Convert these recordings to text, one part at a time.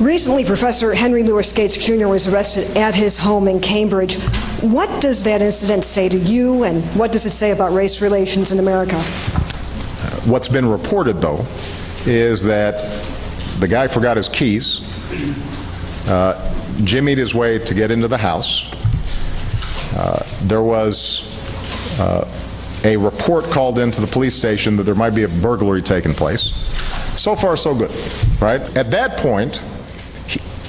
Recently, Professor Henry Louis Gates Jr. was arrested at his home in Cambridge. What does that incident say to you, and what does it say about race relations in America? What's been reported, though, is that the guy forgot his keys, jimmied his way to get into the house. There was a report called into the police station that there might be a burglary taking place. So far, so good, right? At that point,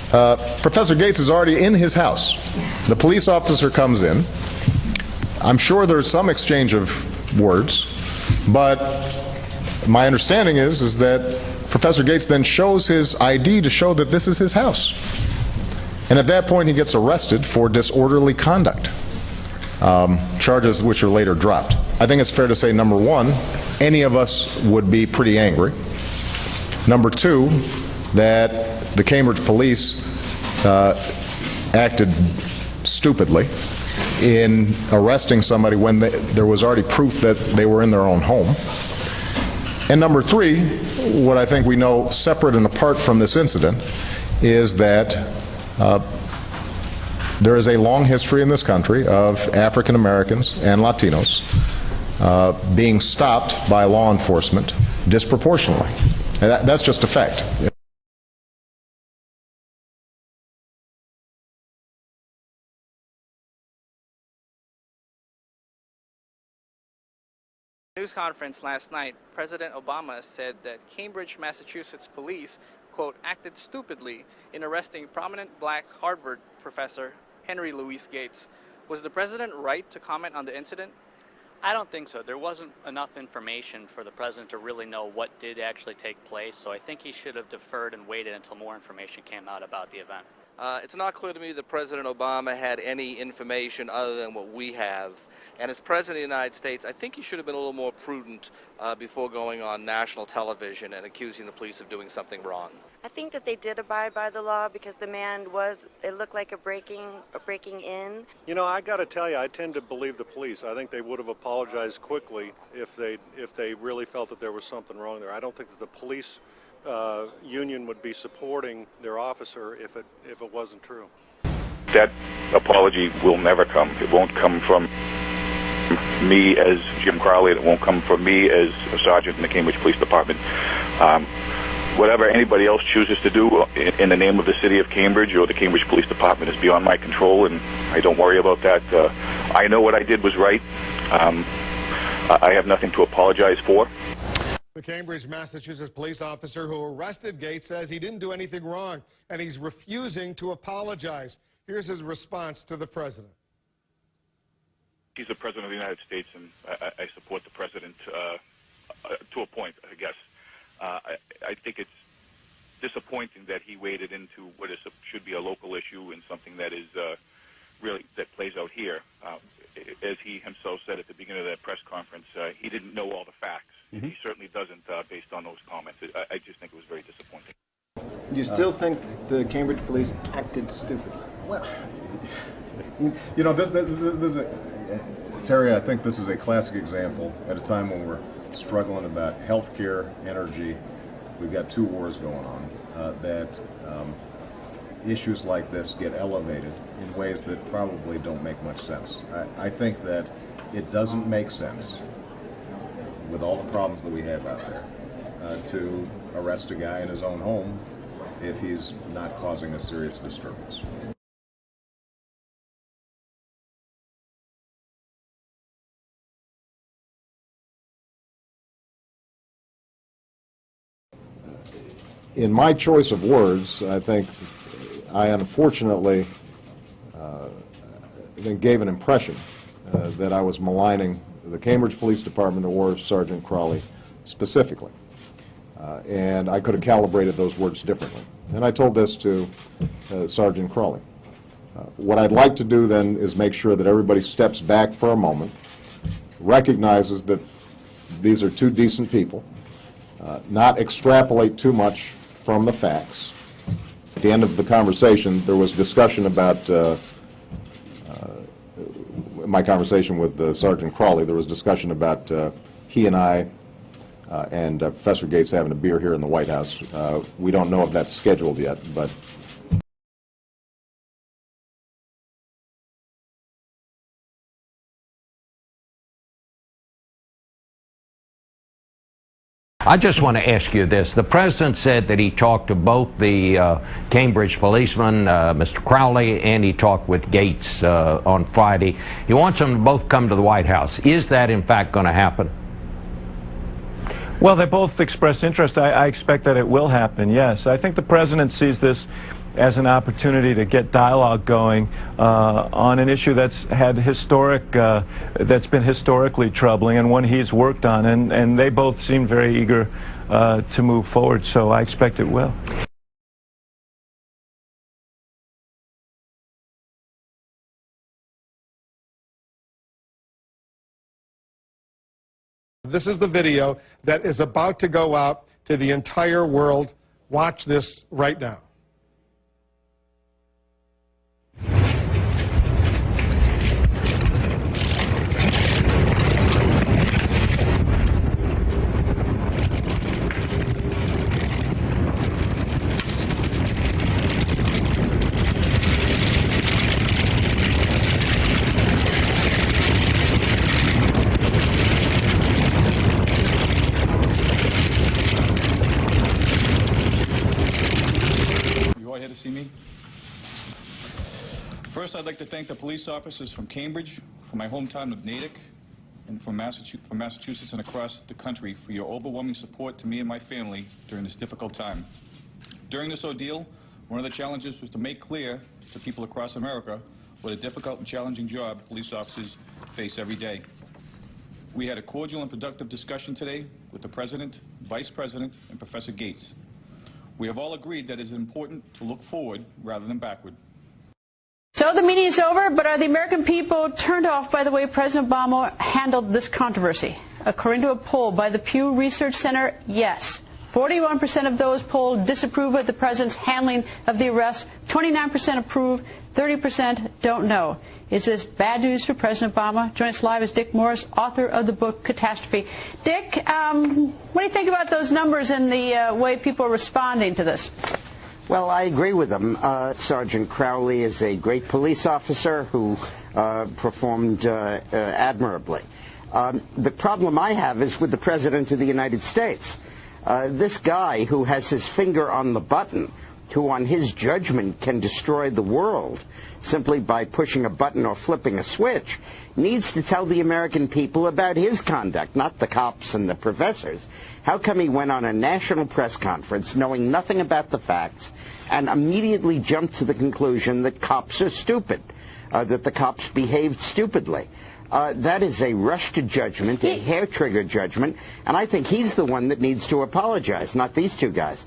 Professor Gates is already in his house. The police officer comes in. I'm sure there's some exchange of words, but my understanding is that Professor Gates then shows his ID to show that this is his house. And at that point, he gets arrested for disorderly conduct, charges which are later dropped. I think it's fair to say, number one, any of us would be pretty angry. Number two, that the Cambridge police acted stupidly in arresting somebody when there was already proof that they were in their own home. And number three, what I think we know separate and apart from this incident is that there is a long history in this country of African Americans and Latinos being stopped by law enforcement disproportionately. And that's just a fact. News conference last night, President Obama said that Cambridge, Massachusetts police, quote, acted stupidly in arresting prominent black Harvard professor Henry Louis Gates. Was the president right to comment on the incident? I don't think so. There wasn't enough information for the president to really know what did actually take place, so I think he should have deferred and waited until more information came out about the event. It's not clear to me that President Obama had any information other than what we have. And as President of the United States, I think he should have been a little more prudent before going on national television and accusing the police of doing something wrong. I think that they did abide by the law because the man it looked like a breaking in. You know, I got to tell you, I tend to believe the police. I think they would have apologized quickly if they really felt that there was something wrong there. I don't think that the police union would be supporting their officer if it wasn't true. That apology will never come. It won't come from me as Jim Crowley. It won't come from me as a sergeant in the Cambridge Police Department. Whatever anybody else chooses to do in the name of the city of Cambridge or the Cambridge Police Department is beyond my control, and I don't worry about that. I know what I did was right. I have nothing to apologize for. The Cambridge, Massachusetts police officer who arrested Gates says he didn't do anything wrong, and he's refusing to apologize. Here's his response to the president. He's the president of the United States, and I support the president to a point, I guess. I think it's disappointing that he waded into what should be a local issue and something that is really that plays out here. As he himself said at the beginning of that press conference, he didn't know all the facts. Mm-hmm. He certainly doesn't based on those comments. I just think it was very disappointing. Do you still think the Cambridge police acted stupid? Well, you know, this is Terry, I think this is a classic example at a time when we're struggling about health care, energy. We've got two wars going on, that issues like this get elevated in ways that probably don't make much sense. I think that it doesn't make sense, with all the problems that we have out there, to arrest a guy in his own home if he's not causing a serious disturbance. In my choice of words, I think I unfortunately gave an impression that I was maligning the Cambridge Police Department or Sergeant Crowley specifically. And I could have calibrated those words differently. And I told this to Sergeant Crowley. What I'd like to do then is make sure that everybody steps back for a moment, recognizes that these are two decent people, not extrapolate too much from the facts. At the end of the conversation, there was discussion about my conversation with Sergeant Crowley. There was discussion about he and I and Professor Gates having a beer here in the White House. We don't know if that's scheduled yet, but I just want to ask you this. The president said that he talked to both the Cambridge policeman, Mr. Crowley, and he talked with Gates on Friday. He wants them to both come to the White House. Is that, in fact, going to happen? Well, they both expressed interest. I expect that it will happen, yes. I think the president sees this as an opportunity to get dialogue going on an issue that's been historically troubling and one he's worked on, and they both seem very eager to move forward, so I expect it will. This is the video that is about to go out to the entire world. Watch this right now. See me? First, I'd like to thank the police officers from Cambridge, from my hometown of Natick, and from Massachusetts and across the country for your overwhelming support to me and my family during this difficult time. During this ordeal, one of the challenges was to make clear to people across America what a difficult and challenging job police officers face every day. We had a cordial and productive discussion today with the President, Vice President, and Professor Gates. We have all agreed that it is important to look forward rather than backward. So the meeting is over, but are the American people turned off by the way President Obama handled this controversy? According to a poll by the Pew Research Center, yes. 41% of those polled disapprove of the president's handling of the arrest, 29% approve, 30% don't know. Is this bad news for President Obama? Joining us live is Dick Morris, author of the book Catastrophe. Dick, what do you think about those numbers and the way people are responding to this? Well, I agree with them. Sergeant Crowley is a great police officer who performed admirably. The problem I have is with the President of the United States. This guy who has his finger on the button, who on his judgment can destroy the world simply by pushing a button or flipping a switch, needs to tell the American people about his conduct, not the cops and the professors. How come he went on a national press conference knowing nothing about the facts and immediately jumped to the conclusion that cops are stupid, that the cops behaved stupidly? That is a rush to judgment, a hair-trigger judgment, and I think he's the one that needs to apologize, not these two guys.